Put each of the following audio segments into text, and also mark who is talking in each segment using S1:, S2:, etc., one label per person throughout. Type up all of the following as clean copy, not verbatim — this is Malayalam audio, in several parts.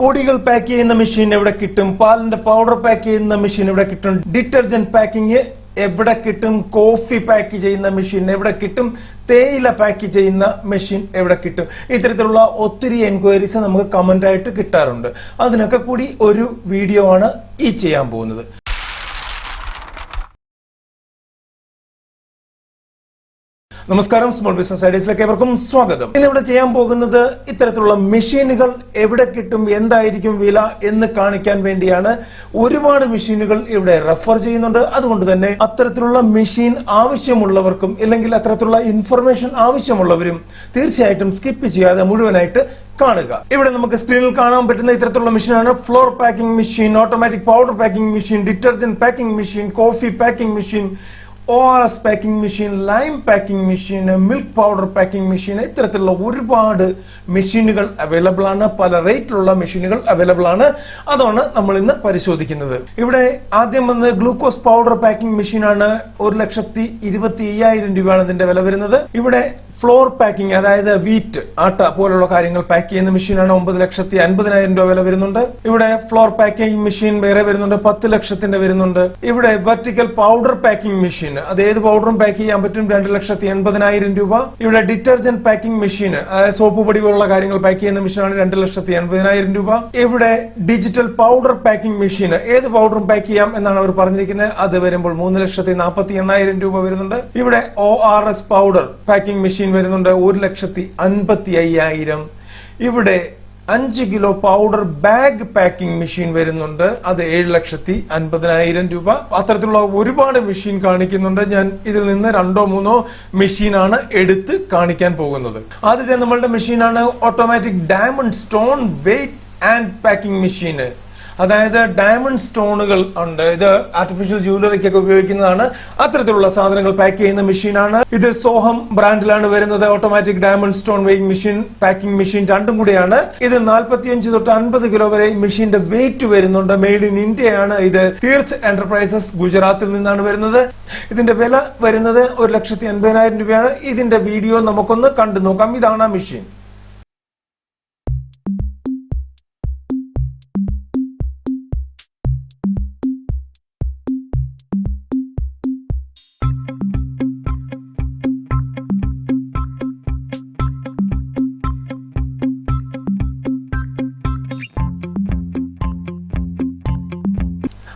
S1: പൊടികൾ പാക്ക് ചെയ്യുന്ന മെഷീൻ എവിടെ കിട്ടും? പാലിന്റെ പൗഡർ പാക്ക് ചെയ്യുന്ന മെഷീൻ എവിടെ കിട്ടും? ഡിറ്റർജന്റ് പാക്കിംഗ് എവിടെ കിട്ടും? കോഫി പാക്ക് ചെയ്യുന്ന മെഷീൻ എവിടെ കിട്ടും? തേയില പാക്ക് ചെയ്യുന്ന മെഷീൻ എവിടെ കിട്ടും? ഇത്തരത്തിലുള്ള ഒത്തിരി എൻക്വയറീസ് നമുക്ക് കമന്റ് ആയിട്ട് കിട്ടാറുണ്ട്. അതിനൊക്കെ കൂടി ഒരു വീഡിയോ ആണ് ഈ ചെയ്യാൻ പോകുന്നത്. നമസ്കാരം, സ്മോൾ ബിസിനസ് ഐഡിയസിലേക്ക് ഏവർക്കും സ്വാഗതം. ഇന്നിവിടെ ചെയ്യാൻ പോകുന്നത് ഇത്തരത്തിലുള്ള മെഷീനുകൾ എവിടെ കിട്ടും, എന്തായിരിക്കും വില എന്ന് കാണിക്കാൻ വേണ്ടിയാണ്. ഒരുപാട് മെഷീനുകൾ ഇവിടെ റെഫർ ചെയ്യുന്നുണ്ട്. അതുകൊണ്ട് തന്നെ അത്തരത്തിലുള്ള മെഷീൻ ആവശ്യമുള്ളവർക്കും അല്ലെങ്കിൽ അത്തരത്തിലുള്ള ഇൻഫർമേഷൻ ആവശ്യമുള്ളവരും തീർച്ചയായിട്ടും സ്കിപ്പ് ചെയ്യാതെ മുഴുവനായിട്ട് കാണുക. ഇവിടെ നമുക്ക് സ്ക്രീനിൽ കാണാൻ പറ്റുന്ന ഇത്തരത്തിലുള്ള മെഷീനാണ് floor packing machine, automatic powder packing machine, detergent packing machine, coffee packing machine, ORS packing machine, lime packing machine, milk powder packing machine, ഇത്തരത്തിലുള്ള ഒരുപാട് മെഷീനുകൾ അവൈലബിൾ ആണ്. പല റേറ്റിലുള്ള മെഷീനുകൾ അവൈലബിൾ ആണ്. അതാണ് നമ്മൾ ഇന്ന് പരിശോധിക്കുന്നത്. ഇവിടെ ആദ്യം വന്ന് ഗ്ലൂക്കോസ് പൗഡർ പാക്കിംഗ് മെഷീനാണ്. 1,25,000 രൂപയാണ് ഇതിന്റെ വില വരുന്നത്. ഇവിടെ ഫ്ലോർ പാക്കിംഗ്, അതായത് വീറ്റ്, ആട്ട പോലുള്ള കാര്യങ്ങൾ പാക്ക് ചെയ്യുന്ന മെഷീനാണ്. 9,50,000 രൂപ വില വരുന്നുണ്ട്. ഇവിടെ ഫ്ലോർ പാക്കിംഗ് മെഷീൻ വേറെ വരുന്നുണ്ട്, 10 ലക്ഷത്തിന്റെ വരുന്നുണ്ട്. ഇവിടെ വെർട്ടിക്കൽ പൗഡർ പാക്കിംഗ് മെഷീൻ, അത് ഏത് പൗഡറും പാക്ക് ചെയ്യാൻ പറ്റും, 2,80,000 രൂപ. ഇവിടെ ഡിറ്റർജന്റ് പാക്കിംഗ് മെഷീൻ, അതായത് സോപ്പ് പൊടി പോലുള്ള കാര്യങ്ങൾ പാക്ക് ചെയ്യുന്ന മെഷീനാണ്, 2,80,000 രൂപ. ഇവിടെ ഡിജിറ്റൽ പൗഡർ പാക്കിംഗ് മെഷീൻ, ഏത് പൗഡറും പാക്ക് ചെയ്യാം എന്നാണ് അവർ പറഞ്ഞിരിക്കുന്നത്. അത് വരുമ്പോൾ 3,48,000 രൂപ വരുന്നുണ്ട്. ഇവിടെ ORS പൗഡർ പാക്കിംഗ് മെഷീൻ വരുന്നുണ്ട്, 1,55,000. ഇവിടെ 5 kilo powder bag packing machine വരുന്നുണ്ട്, അത് 7,50,000 രൂപ. അത്തരത്തിലുള്ള ഒരുപാട് മെഷീൻ കാണിക്കുന്നുണ്ട്. ഞാൻ ഇതിൽ നിന്ന് 2-3 മെഷീനാണ് എടുത്ത് കാണിക്കാൻ പോകുന്നത്. ആദ്യത്തെ നമ്മളുടെ മെഷീനാണ് automatic diamond stone wait and packing machine. അതായത് ഡയമണ്ട് സ്റ്റോണുകൾ ഉണ്ട്, ഇത് ആർട്ടിഫിഷ്യൽ ജ്വല്ലറിക്കൊക്കെ ഉപയോഗിക്കുന്നതാണ്. അത്തരത്തിലുള്ള സാധനങ്ങൾ പാക്ക് ചെയ്യുന്ന മെഷീനാണ്. ഇത് സോഹം ബ്രാൻഡിലാണ് വരുന്നത്. Automatic diamond stone weighing machine, packing machine രണ്ടും കൂടിയാണ്. ഇത് 45 തൊട്ട് 50 കിലോ വരെ മെഷീന്റെ വെയിറ്റ് വരുന്നുണ്ട്. മെയ്ഡ് ഇൻ ഇന്ത്യ ആണ്. ഇത് തീർത്ത് എന്റർപ്രൈസസ് ഗുജറാത്തിൽ നിന്നാണ് വരുന്നത്. ഇതിന്റെ വില വരുന്നത് 1,80,000 രൂപയാണ്. ഇതിന്റെ വീഡിയോ നമുക്കൊന്ന് കണ്ടു നോക്കാം. ഇതാണ് ആ മെഷീൻ.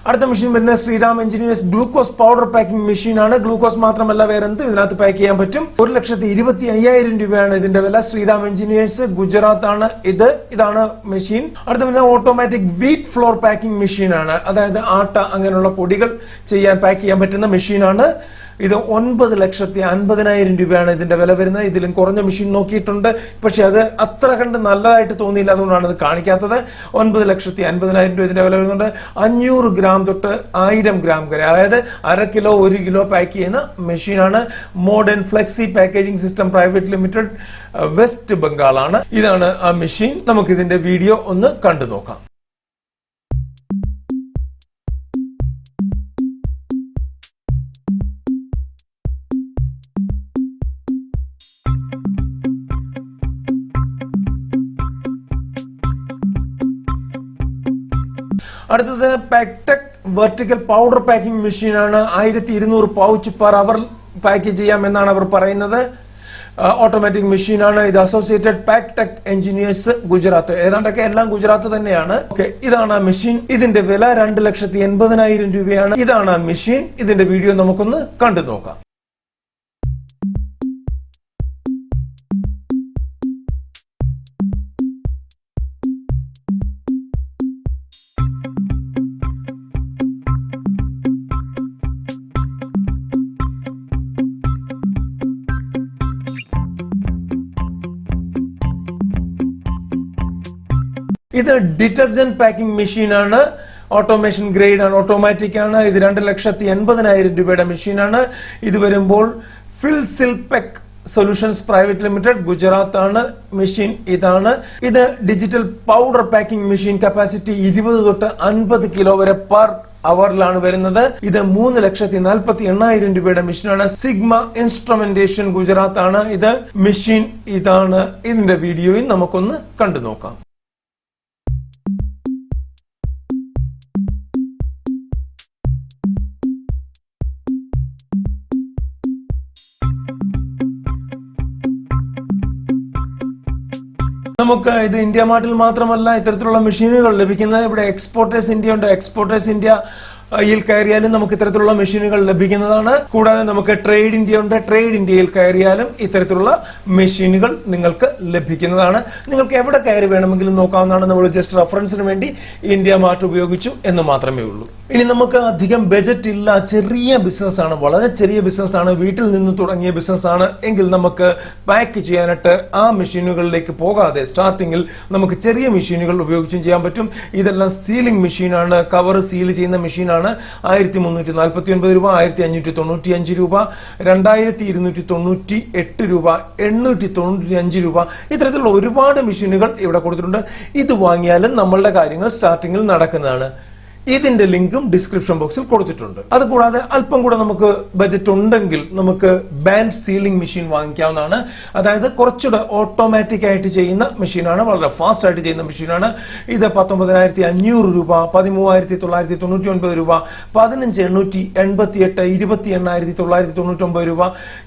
S1: അടുത്ത മെഷീൻ വരുന്നത് Sriram engineers glucose powder packing machine ആണ്. ഗ്ലൂക്കോസ് മാത്രമല്ല വേറെ എന്ത് ഇതിനകത്ത് പാക്ക് ചെയ്യാൻ പറ്റും. 1,25,000 രൂപയാണ് ഇതിന്റെ വില. ശ്രീറാം എഞ്ചിനീയേഴ്സ് ഗുജറാത്ത് ആണ് ഇത്. ഇതാണ് മെഷീൻ. അടുത്ത പിന്നെ automatic wheat floor packing machine ആണ്. അതായത് ആട്ട അങ്ങനെയുള്ള പൊടികൾ ചെയ്യാൻ പാക്ക് ചെയ്യാൻ പറ്റുന്ന മെഷീനാണ്. ഇത് 9,50,000 രൂപയാണ് ഇതിന്റെ വില വരുന്നത്. ഇതിലും കുറഞ്ഞ മെഷീൻ നോക്കിയിട്ടുണ്ട്, പക്ഷെ അത് അത്ര കണ്ട് നല്ലതായിട്ട് തോന്നിയില്ല, അതുകൊണ്ടാണ് ഇത് കാണിക്കാത്തത്. 9,50,000 രൂപ ഇതിന്റെ വില വരുന്നുണ്ട്. 500 ഗ്രാം തൊട്ട് 1000 ഗ്രാം വരെ, അതായത് 1/2 കിലോ 1 കിലോ പാക്ക് ചെയ്യുന്ന മെഷീനാണ്. Modern flexi packaging system private limited, west ബംഗാളാണ്. ഇതാണ് ആ മെഷീൻ. നമുക്ക് ഇതിന്റെ വീഡിയോ ഒന്ന് കണ്ടു നോക്കാം. അടുത്തത് പാക്ടെക് വെർട്ടിക്കൽ പൗഡർ പാക്കിംഗ് മെഷീനാണ്. 1,200 പൗച്ച് പെർ അവർ പാക്ക് ചെയ്യാമെന്നാണ് അവർ പറയുന്നത്. ഓട്ടോമാറ്റിക് മെഷീനാണ്. ഇത് അസോസിയേറ്റഡ് പാക്ടെക് എഞ്ചിനീയേഴ്സ് ഗുജറാത്ത്. ഏതാണ്ടൊക്കെ എല്ലാം ഗുജറാത്ത് തന്നെയാണ്. ഓക്കെ, ഇതാണ് ആ മെഷീൻ. ഇതിന്റെ വില 2,80,000 രൂപയാണ്. ഇതാണ് ആ മെഷീൻ. ഇതിന്റെ വീഡിയോ നമുക്കൊന്ന് കണ്ടു നോക്കാം. ഇത് ഡിറ്റർജന്റ് പാക്കിംഗ് മെഷീനാണ്. ഓട്ടോമേഷൻ ഗ്രേഡ് ആണ്, ഓട്ടോമാറ്റിക് ആണ്. ഇത് 2,80,000 രൂപയുടെ മെഷീനാണ്. ഇത് വരുമ്പോൾ ഫിൽ സിൽപെക് സൊല്യൂഷൻസ് പ്രൈവറ്റ് ലിമിറ്റഡ് ഗുജറാത്ത് ആണ്. മെഷീൻ ഇതാണ്. ഇത് digital powder packing machine. Capacity 20 തൊട്ട് 50 കിലോ വരെ പെർ അവറിലാണ് വരുന്നത്. ഇത് 3,48,000 രൂപയുടെ മെഷീനാണ്. സിഗ്മ ഇൻസ്ട്രുമെന്റേഷൻ ഗുജറാത്ത് ആണ്. ഇത് മെഷീൻ ഇതാണ്. ഇതിന്റെ വീഡിയോയും നമുക്കൊന്ന് കണ്ടു നോക്കാം. നമുക്ക് ഇത് ഇന്ത്യ മാർട്ടിൽ മാത്രമല്ല ഇത്തരത്തിലുള്ള മെഷീനുകൾ ലഭിക്കുന്നത്. ഇവിടെ എക്സ്പോർട്ടേഴ്സ് ഇന്ത്യ ഉണ്ട്. എക്സ്പോർട്ടേഴ്സ് ഇന്ത്യ യിൽ കയറിയാലും നമുക്ക് ഇത്തരത്തിലുള്ള മെഷീനുകൾ ലഭിക്കുന്നതാണ്. കൂടാതെ നമുക്ക് ട്രേഡ് ഇന്ത്യ ഉണ്ട്. ട്രേഡ് ഇന്ത്യയിൽ കയറിയാലും ഇത്തരത്തിലുള്ള മെഷീനുകൾ നിങ്ങൾക്ക് ലഭിക്കുന്നതാണ്. നിങ്ങൾക്ക് എവിടെ കയറി വേണമെങ്കിലും നോക്കാവുന്നതാണ്. നമ്മൾ ജസ്റ്റ് റെഫറൻസിന് വേണ്ടി ഇന്ത്യ മാർട്ട് ഉപയോഗിച്ചു എന്ന് മാത്രമേ ഉള്ളൂ. ഇനി നമുക്ക് അധികം ബജറ്റ് ഇല്ല, ചെറിയ ബിസിനസ് ആണ്, വളരെ ചെറിയ ബിസിനസ് ആണ്, വീട്ടിൽ നിന്ന് തുടങ്ങിയ ബിസിനസ് ആണ് എങ്കിൽ നമുക്ക് പാക്ക് ചെയ്യാനായിട്ട് ആ മെഷീനുകളിലേക്ക് പോകാതെ സ്റ്റാർട്ടിങ്ങിൽ നമുക്ക് ചെറിയ മെഷീനുകൾ ഉപയോഗിച്ചും ചെയ്യാൻ പറ്റും. ഇതെല്ലാം സീലിംഗ് മെഷീനാണ്, കവർ സീൽ ചെയ്യുന്ന മെഷീനാണ്. 1349 രൂപ, 1595 രൂപ, 2298 രൂപ, 895 രൂപ. ഇത്തരത്തിലുള്ള ഒരുപാട് മെഷീനുകൾ ഇവിടെ കൊടുത്തിട്ടുണ്ട്. ഇത് വാങ്ങിയാലും നമ്മളുടെ കാര്യങ്ങൾ സ്റ്റാർട്ടിങ്ങിൽ നടക്കുന്നതാണ്. ഇതിന്റെ ലിങ്കും ഡിസ്ക്രിപ്ഷൻ ബോക്സിൽ കൊടുത്തിട്ടുണ്ട്. അതുകൂടാതെ അല്പം കൂടെ നമുക്ക് ബജറ്റ് ഉണ്ടെങ്കിൽ നമുക്ക് ബാൻഡ് സീലിംഗ് മെഷീൻ വാങ്ങിക്കാവുന്നതാണ്. അതായത് കുറച്ചുകൂടെ ഓട്ടോമാറ്റിക് ആയിട്ട് ചെയ്യുന്ന മെഷീനാണ്, വളരെ ഫാസ്റ്റ് ആയിട്ട് ചെയ്യുന്ന മെഷീനാണ്. ഇത് 19,500 രൂപ, 13,999 രൂപ, 15,888, 28,999 രൂപ.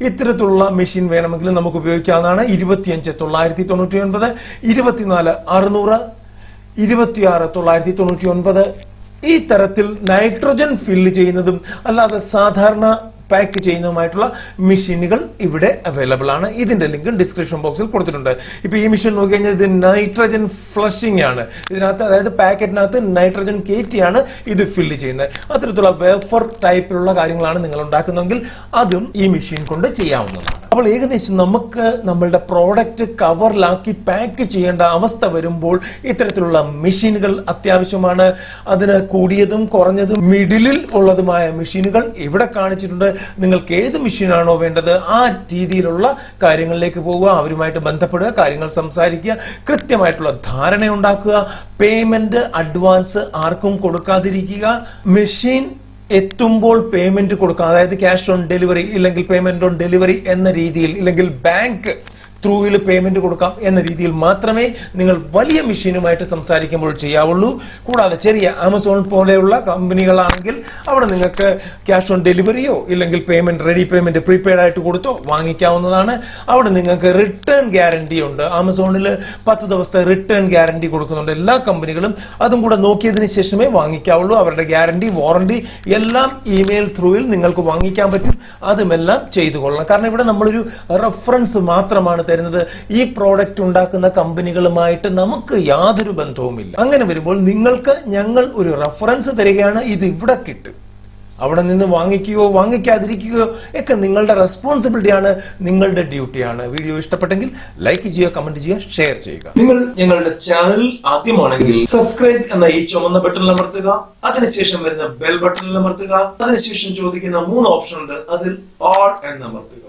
S1: ഇത്തരത്തിലുള്ള മെഷീൻ വേണമെങ്കിൽ നമുക്ക് ഉപയോഗിക്കാവുന്നതാണ്. 25,999, 24,600, 26,999. ഈ തരത്തിൽ നൈട്രജൻ ഫില്ല് ചെയ്യുന്നതും അല്ലാതെ സാധാരണ പാക്ക് ചെയ്യുന്നതുമായിട്ടുള്ള മെഷീനുകൾ ഇവിടെ അവൈലബിൾ ആണ്. ഇതിന്റെ ലിങ്ക് ഡിസ്ക്രിപ്ഷൻ ബോക്സിൽ കൊടുത്തിട്ടുണ്ട്. ഇപ്പൊ ഈ മെഷീൻ നോക്കി കഴിഞ്ഞാൽ ഇത് നൈട്രജൻ ഫ്ലഷിംഗ് ആണ്. ഇതിനകത്ത് അതായത് പാക്കറ്റിനകത്ത് നൈട്രജൻ കയറ്റിയാണ് ഇത് ഫില്ല് ചെയ്യുന്നത്. അത്തരത്തിലുള്ള വേഫർ ടൈപ്പിലുള്ള കാര്യങ്ങളാണ് നിങ്ങൾ ഉണ്ടാക്കുന്നതെങ്കിൽ അതും ഈ മെഷീൻ കൊണ്ട് ചെയ്യാവുന്നതാണ്. അപ്പോൾ ഏകദേശം നമുക്ക് നമ്മളുടെ പ്രോഡക്റ്റ് കവറിലാക്കി പാക്ക് ചെയ്യേണ്ട അവസ്ഥ വരുമ്പോൾ ഇത്തരത്തിലുള്ള മെഷീനുകൾ അത്യാവശ്യമാണ്. അതിന് കൂടിയതും കുറഞ്ഞതും മിഡിലിൽ ഉള്ളതുമായ മെഷീനുകൾ ഇവിടെ കാണിച്ചിട്ടുണ്ട്. നിങ്ങൾക്ക് ഏത് മെഷീനാണോ വേണ്ടത് ആ രീതിയിലുള്ള കാര്യങ്ങളിലേക്ക് പോവുക, അവരുമായിട്ട് ബന്ധപ്പെടുക, കാര്യങ്ങൾ സംസാരിക്കുക, കൃത്യമായിട്ടുള്ള ധാരണ ഉണ്ടാക്കുക. പേയ്മെന്റ് അഡ്വാൻസ് ആർക്കും കൊടുക്കാതിരിക്കുക. മെഷീൻ എത്തുമ്പോൾ പേയ്മെന്റ് കൊടുക്കുക, അതായത് ക്യാഷ് ഓൺ ഡെലിവറി ഇല്ലെങ്കിൽ പേയ്മെന്റ് ഓൺ ഡെലിവറി എന്ന രീതിയിൽ, ഇല്ലെങ്കിൽ ബാങ്ക് ത്രൂവിൽ പേയ്മെന്റ് കൊടുക്കാം എന്ന രീതിയിൽ മാത്രമേ നിങ്ങൾ വലിയ മെഷീനുമായിട്ട് സംസാരിക്കുമ്പോൾ ചെയ്യാവുള്ളൂ. കൂടാതെ ചെറിയ ആമസോൺ പോലെയുള്ള കമ്പനികളാണെങ്കിൽ അവിടെ നിങ്ങൾക്ക് ക്യാഷ് ഓൺ ഡെലിവറിയോ ഇല്ലെങ്കിൽ പേയ്മെന്റ് റെഡി പേയ്മെന്റ് പ്രീപെയ്ഡ് ആയിട്ട് കൊടുത്തോ വാങ്ങിക്കാവുന്നതാണ്. അവിടെ നിങ്ങൾക്ക് റിട്ടേൺ ഗ്യാരണ്ടി ഉണ്ട്. ആമസോണിൽ 10 ദിവസത്തെ റിട്ടേൺ ഗ്യാരണ്ടി കൊടുക്കുന്നുണ്ട് എല്ലാ കമ്പനികളും. അതും കൂടെ നോക്കിയതിന് ശേഷമേ വാങ്ങിക്കാവുള്ളൂ. അവരുടെ ഗ്യാരണ്ടി വാറണ്ടി എല്ലാം ഇമെയിൽ ത്രൂവിൽ നിങ്ങൾക്ക് വാങ്ങിക്കാൻ പറ്റും. അതുമെല്ലാം ചെയ്തു കൊള്ളണം. കാരണം ഇവിടെ നമ്മളൊരു റെഫറൻസ് മാത്രമാണ് തരുന്നത്. ഈ പ്രോഡക്റ്റ് ഉണ്ടാക്കുന്ന കമ്പനികളുമായിട്ട് നമുക്ക് യാതൊരു ബന്ധവുമില്ല. അങ്ങനെ വരുമ്പോൾ നിങ്ങൾക്ക് ഞങ്ങൾ ഒരു റെഫറൻസ് തരികയാണ്, ഇത് ഇവിടെ കിട്ടും. അവിടെ നിന്ന് വാങ്ങിക്കുകയോ വാങ്ങിക്കാതിരിക്കുകയോ ഒക്കെ നിങ്ങളുടെ റെസ്പോൺസിബിലിറ്റിയാണ്, നിങ്ങളുടെ ഡ്യൂട്ടിയാണ്. വീഡിയോ ഇഷ്ടപ്പെട്ടെങ്കിൽ ലൈക്ക് ചെയ്യുക, കമന്റ് ചെയ്യുക, ഷെയർ ചെയ്യുക. നിങ്ങൾ ഞങ്ങളുടെ ചാനൽ ആദ്യമാണെങ്കിൽ സബ്സ്ക്രൈബ് എന്ന ഈ ചുമന്ന ബട്ടണിൽ അമർത്തുക. അതിനുശേഷം വരുന്ന ബെൽ ബട്ടണിൽ അമർത്തുക. അതിനുശേഷം ചോദിക്കുന്ന 3 ഓപ്ഷൻ ഉണ്ട്, അതിൽ ഓൾ എന്ന് അമർത്തുക.